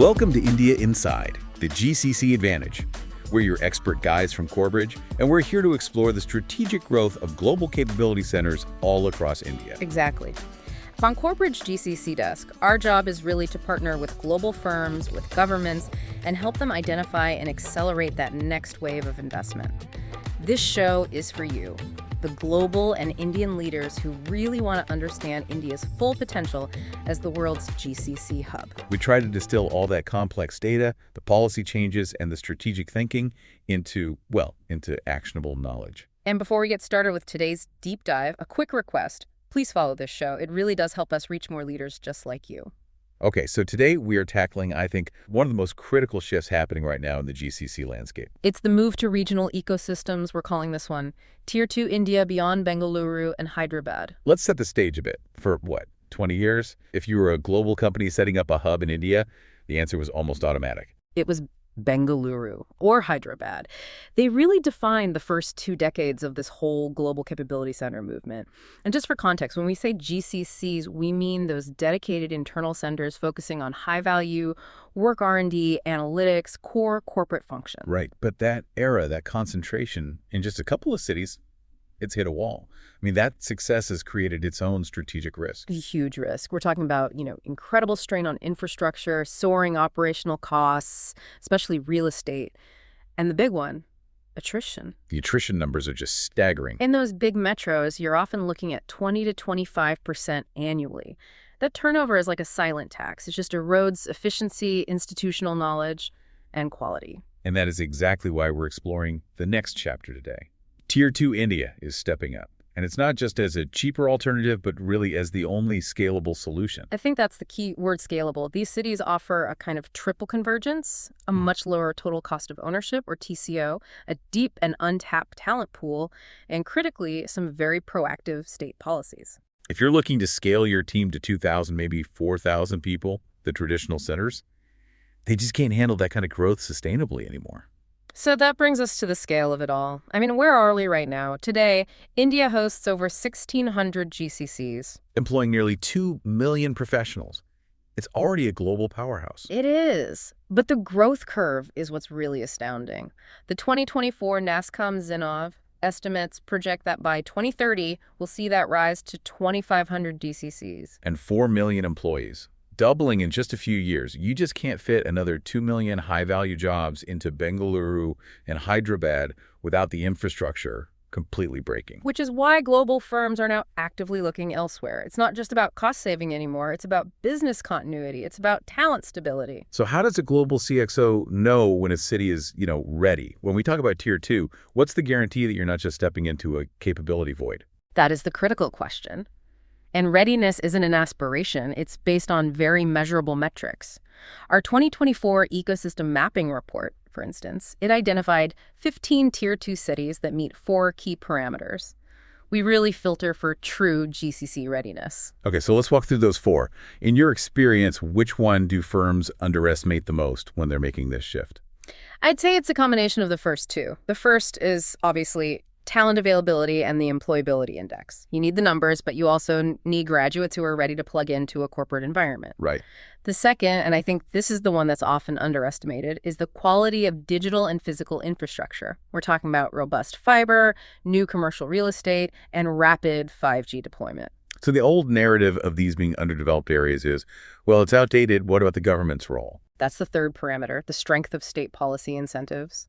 Welcome to India Inside, the GCC Advantage. We're your expert guides from CoreBridge, and we're here to explore the strategic growth of global capability centers all across India. Exactly. On CoreBridge GCC Desk, our job is really to partner with global firms, with governments, and help them identify and accelerate that next wave of investment. This show is for you, the global and Indian leaders who really want to understand India's full potential as the world's GCC hub. We try to distill all that complex data, the policy changes, and the strategic thinking into actionable knowledge. And before we get started with today's deep dive, a quick request. Please follow this show. It really does help us reach more leaders just like you. Okay, so today we are tackling, I think, one of the most critical shifts happening right now in the GCC landscape. It's the move to regional ecosystems, we're calling this one. Tier-2 India beyond Bengaluru and Hyderabad. Let's set the stage a bit. For 20 years? If you were a global company setting up a hub in India, the answer was almost automatic. It was Bengaluru or Hyderabad. They really defined the first 2 decades of this whole global capability center movement. And just for context, when we say GCCs, we mean those dedicated internal centers focusing on high-value work R&D, analytics, core corporate functions. Right, but that era, that concentration in just a couple of cities, it's hit a wall. I mean, that success has created its own strategic risk. A huge risk. We're talking about, incredible strain on infrastructure, soaring operational costs, especially real estate. And the big one, attrition. The attrition numbers are just staggering. In those big metros, you're often looking at 20 to 25% annually. That turnover is like a silent tax. It just erodes efficiency, institutional knowledge, and quality. And that is exactly why we're exploring the next chapter today. Tier-2 India is stepping up. And it's not just as a cheaper alternative, but really as the only scalable solution. I think that's the key word, scalable. These cities offer a kind of triple convergence, a much lower total cost of ownership, or TCO, a deep and untapped talent pool, and critically, some very proactive state policies. If you're looking to scale your team to 2,000, maybe 4,000 people, the traditional centers, they just can't handle that kind of growth sustainably anymore. So that brings us to the scale of it all. I mean, where are we right now? Today, India hosts over 1,600 GCCs. Employing nearly 2 million professionals. It's already a global powerhouse. It is. But the growth curve is what's really astounding. The 2024 NASSCOM Zinnov estimates project that by 2030, we'll see that rise to 2,500 GCCs. And 4 million employees. Doubling in just a few years. You just can't fit another 2 million high-value jobs into Bengaluru and Hyderabad without the infrastructure completely breaking. Which is why global firms are now actively looking elsewhere. It's not just about cost saving anymore. It's about business continuity. It's about talent stability. So how does a global CXO know when a city is, ready? When we talk about Tier 2, what's the guarantee that you're not just stepping into a capability void? That is the critical question. And readiness isn't an aspiration. It's based on very measurable metrics. Our 2024 Ecosystem Mapping Report, for instance, it identified 15 Tier 2 cities that meet 4 key parameters. We really filter for true GCC readiness. Okay, so let's walk through those 4. In your experience, which one do firms underestimate the most when they're making this shift? I'd say it's a combination of the first 2. The first is obviously talent availability and the employability index. You need the numbers, but you also need graduates who are ready to plug into a corporate environment. Right. The second, and I think this is the one that's often underestimated, is the quality of digital and physical infrastructure. We're talking about robust fiber, new commercial real estate, and rapid 5G deployment. So the old narrative of these being underdeveloped areas is, well, it's outdated. What about the government's role? That's the third parameter, the strength of state policy incentives.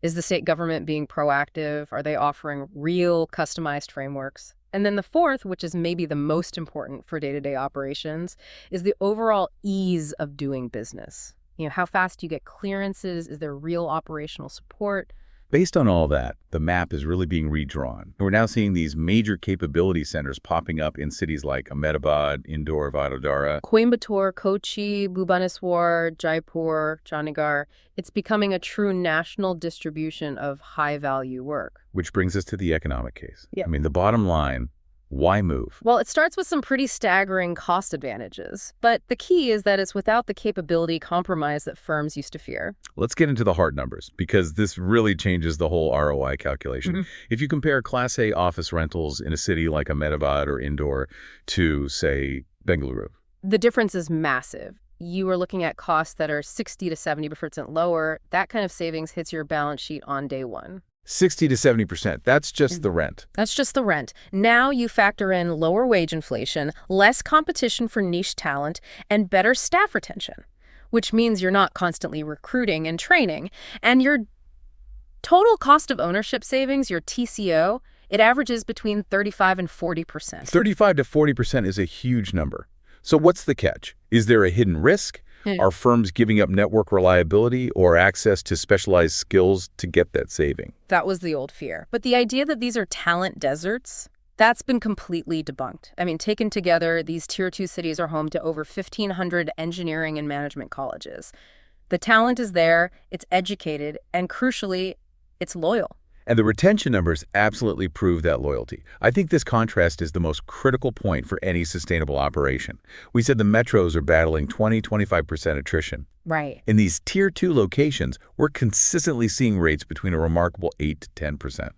Is the state government being proactive? Are they offering real customized frameworks? And then the fourth, which is maybe the most important for day-to-day operations, is the overall ease of doing business. How fast you get clearances? Is there real operational support? Based on all that, the map is really being redrawn. We're now seeing these major capability centers popping up in cities like Ahmedabad, Indore, Vadodara, Coimbatore, Kochi, Bhubaneswar, Jaipur, Chandigarh. It's becoming a true national distribution of high-value work. Which brings us to the economic case. Yeah. I mean, the bottom line, why move? Well, it starts with some pretty staggering cost advantages. But the key is that it's without the capability compromise that firms used to fear. Let's get into the hard numbers, because this really changes the whole ROI calculation. If you compare Class A office rentals in a city like Ahmedabad or Indore to, say, Bengaluru. The difference is massive. you are looking at costs that are 60 to 70% lower. That kind of savings hits your balance sheet on day one. 60 to 70%, that's just the rent. That's just the rent. Now you factor in lower wage inflation, less competition for niche talent, and better staff retention, which means you're not constantly recruiting and training. And your total cost of ownership savings, your TCO, it averages between 35 and 40%. 35 to 40% is a huge number. So what's the catch? Is there a hidden risk? Are firms giving up network reliability or access to specialized skills to get that saving? That was the old fear. But the idea that these are talent deserts, that's been completely debunked. I mean, taken together, these Tier 2 cities are home to over 1,500 engineering and management colleges. The talent is there, it's educated, and crucially, it's loyal. And the retention numbers absolutely prove that loyalty. I think this contrast is the most critical point for any sustainable operation. We said the metros are battling 20–25% attrition. Right. In these Tier 2 locations, we're consistently seeing rates between a remarkable 8 to 10%.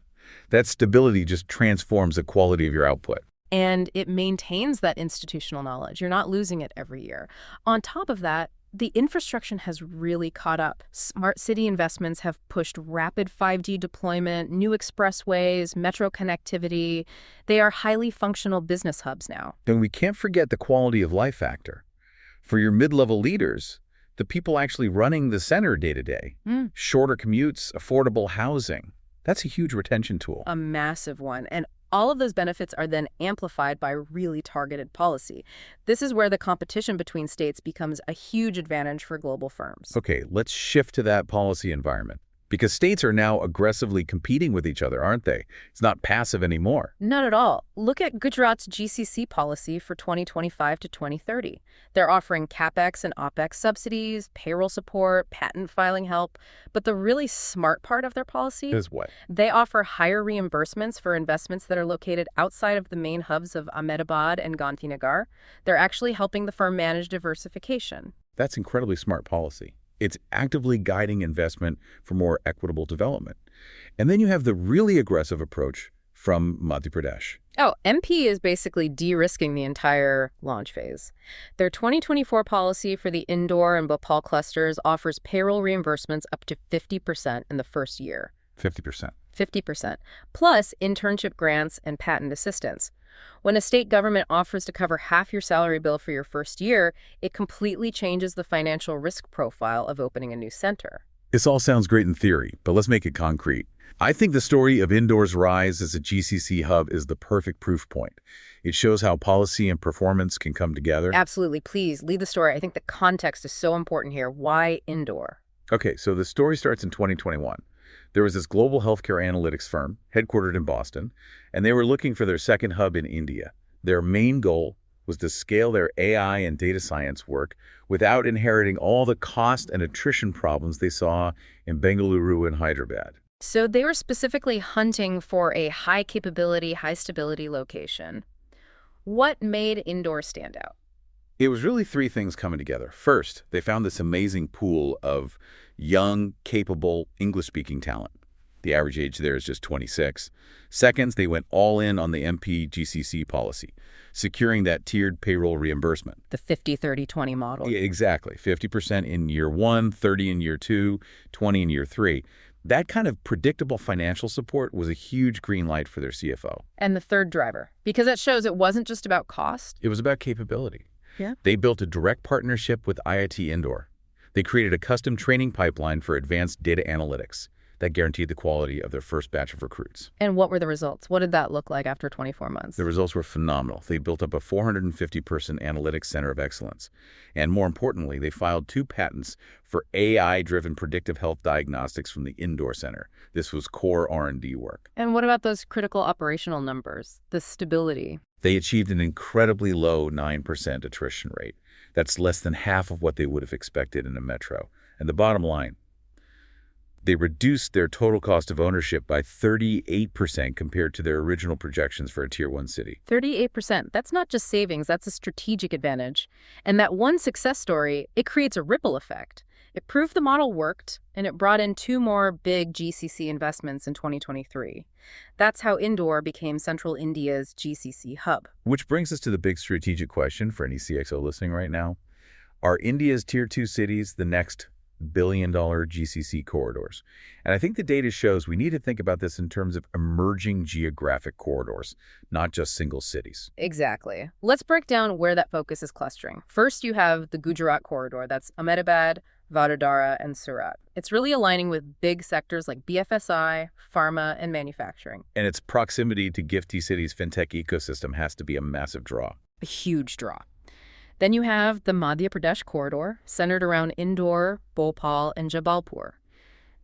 That stability just transforms the quality of your output. And it maintains that institutional knowledge. You're not losing it every year. On top of that, the infrastructure has really caught up. Smart city investments have pushed rapid 5G deployment, new expressways, metro connectivity. They are highly functional business hubs now. And we can't forget the quality of life factor. For your mid-level leaders, the people actually running the center day to day, shorter commutes, affordable housing, that's a huge retention tool. A massive one. And all of those benefits are then amplified by really targeted policy. This is where the competition between states becomes a huge advantage for global firms. Okay, let's shift to that policy environment. Because states are now aggressively competing with each other, aren't they? It's not passive anymore. Not at all. Look at Gujarat's GCC policy for 2025 to 2030. They're offering CapEx and OpEx subsidies, payroll support, patent filing help. But the really smart part of their policy Is what? They offer higher reimbursements for investments that are located outside of the main hubs of Ahmedabad and Gandhinagar. They're actually helping the firm manage diversification. That's incredibly smart policy. It's actively guiding investment for more equitable development. And then you have the really aggressive approach from Madhya Pradesh. Oh, MP is basically de-risking the entire launch phase. Their 2024 policy for the Indore and Bhopal clusters offers payroll reimbursements up to 50% in the first year. 50%. 50%, plus internship grants and patent assistance. When a state government offers to cover half your salary bill for your first year, it completely changes the financial risk profile of opening a new center. This all sounds great in theory, but let's make it concrete. I think the story of Indore's rise as a GCC hub is the perfect proof point. It shows how policy and performance can come together. Absolutely. Please, lead the story. I think the context is so important here. Why Indore? Okay, so the story starts in 2021. There was this global healthcare analytics firm headquartered in Boston, and they were looking for their second hub in India. Their main goal was to scale their AI and data science work without inheriting all the cost and attrition problems they saw in Bengaluru and Hyderabad. So they were specifically hunting for a high-capability, high-stability location. What made Indore stand out? It was really three things coming together. First, they found this amazing pool of young, capable, English-speaking talent. The average age there is just 26. Second, they went all in on the MP GCC policy, securing that tiered payroll reimbursement. The 50-30-20 model. Yeah, exactly. 50% in year 1, 30 in year 2, 20 in year 3. That kind of predictable financial support was a huge green light for their CFO. And the third driver, because that shows it wasn't just about cost. It was about capability. Yeah. They built a direct partnership with IIT Indore. They created a custom training pipeline for advanced data analytics that guaranteed the quality of their first batch of recruits. And what were the results? What did that look like after 24 months? The results were phenomenal. They built up a 450-person analytics center of excellence. And more importantly, they filed 2 patents for AI-driven predictive health diagnostics from the Indore Center. This was core R&D work. And what about those critical operational numbers, the stability? They achieved an incredibly low 9% attrition rate. That's less than half of what they would have expected in a metro. And the bottom line, they reduced their total cost of ownership by 38% compared to their original projections for a Tier 1 city. 38%. That's not just savings, that's a strategic advantage. And that one success story, it creates a ripple effect. It proved the model worked, and it brought in 2 more big GCC investments in 2023. That's how Indore became Central India's GCC hub. Which brings us to the big strategic question for any CXO listening right now. Are India's Tier 2 cities the next billion-dollar GCC corridors? And I think the data shows we need to think about this in terms of emerging geographic corridors, not just single cities. Exactly. Let's break down where that focus is clustering. First, you have the Gujarat corridor. That's Ahmedabad, Vadodara, and Surat. It's really aligning with big sectors like BFSI, pharma, and manufacturing. And its proximity to GIFT City's fintech ecosystem has to be a massive draw. A huge draw. Then you have the Madhya Pradesh corridor, centered around Indore, Bhopal, and Jabalpur.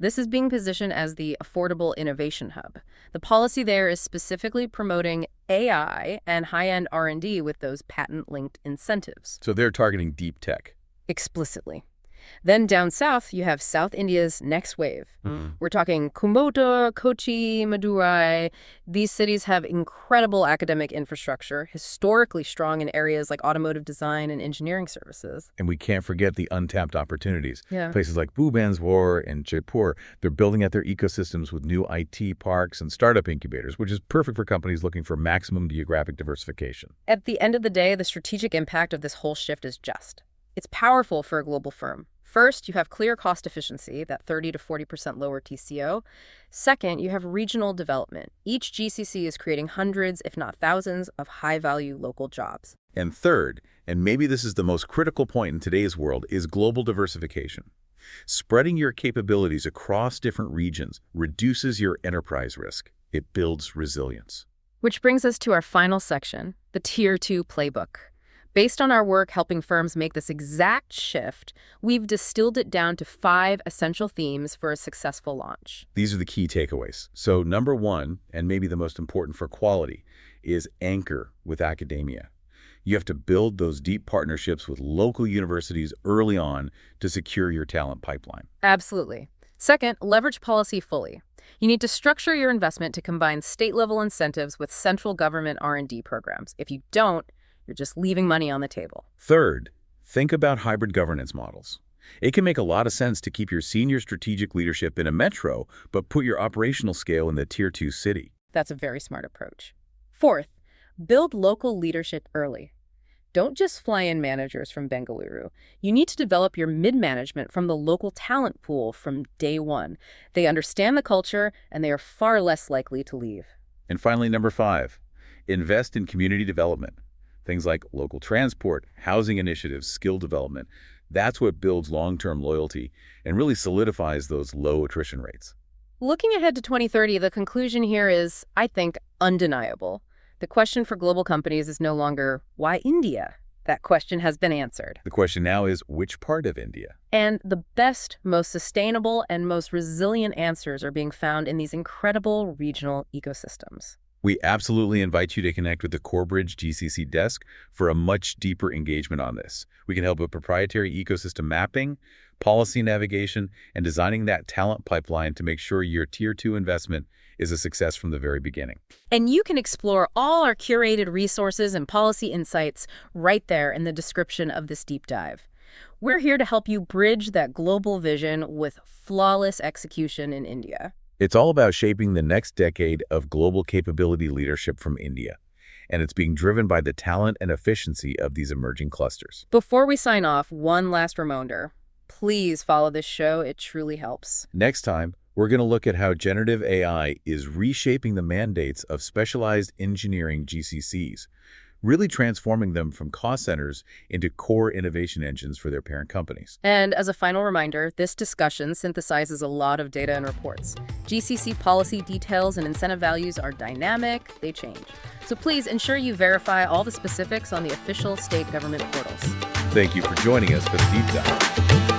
This is being positioned as the affordable innovation hub. The policy there is specifically promoting AI and high-end R&D with those patent-linked incentives. So they're targeting deep tech. Explicitly. Then down south, you have South India's next wave. We're talking Coimbatore, Kochi, Madurai. These cities have incredible academic infrastructure, historically strong in areas like automotive design and engineering services. And we can't forget the untapped opportunities. Yeah. Places like Bhubaneswar and Jaipur, they're building out their ecosystems with new IT parks and startup incubators, which is perfect for companies looking for maximum geographic diversification. At the end of the day, the strategic impact of this whole shift is just. It's powerful for a global firm. First, you have clear cost efficiency, that 30 to 40% lower TCO. Second, you have regional development. Each GCC is creating hundreds, if not thousands, of high-value local jobs. And third, and maybe this is the most critical point in today's world, is global diversification. Spreading your capabilities across different regions reduces your enterprise risk. It builds resilience. Which brings us to our final section, the Tier 2 playbook. Based on our work helping firms make this exact shift, we've distilled it down to 5 essential themes for a successful launch. These are the key takeaways. So number 1, and maybe the most important for quality, is anchor with academia. You have to build those deep partnerships with local universities early on to secure your talent pipeline. Absolutely. Second, leverage policy fully. You need to structure your investment to combine state-level incentives with central government R&D programs. If you don't, you're just leaving money on the table. Third, think about hybrid governance models. It can make a lot of sense to keep your senior strategic leadership in a metro, but put your operational scale in the Tier 2 city. That's a very smart approach. Fourth, build local leadership early. Don't just fly in managers from Bengaluru. You need to develop your mid-management from the local talent pool from day one. They understand the culture, and they are far less likely to leave. And finally, number 5, invest in community development. Things like local transport, housing initiatives, skill development. That's what builds long-term loyalty and really solidifies those low attrition rates. Looking ahead to 2030, the conclusion here is, I think, undeniable. The question for global companies is no longer, why India? That question has been answered. The question now is, which part of India? And the best, most sustainable, and most resilient answers are being found in these incredible regional ecosystems. We absolutely invite you to connect with the CoreBridge GCC Desk for a much deeper engagement on this. We can help with proprietary ecosystem mapping, policy navigation, and designing that talent pipeline to make sure your Tier 2 investment is a success from the very beginning. And you can explore all our curated resources and policy insights right there in the description of this deep dive. We're here to help you bridge that global vision with flawless execution in India. It's all about shaping the next decade of global capability leadership from India, and it's being driven by the talent and efficiency of these emerging clusters. Before we sign off, one last reminder. Please follow this show. It truly helps. Next time, we're going to look at how generative AI is reshaping the mandates of specialized engineering GCCs, really transforming them from cost centers into core innovation engines for their parent companies. And as a final reminder, this discussion synthesizes a lot of data and reports. GCC policy details and incentive values are dynamic, they change. So please ensure you verify all the specifics on the official state government portals. Thank you for joining us for the deep dive.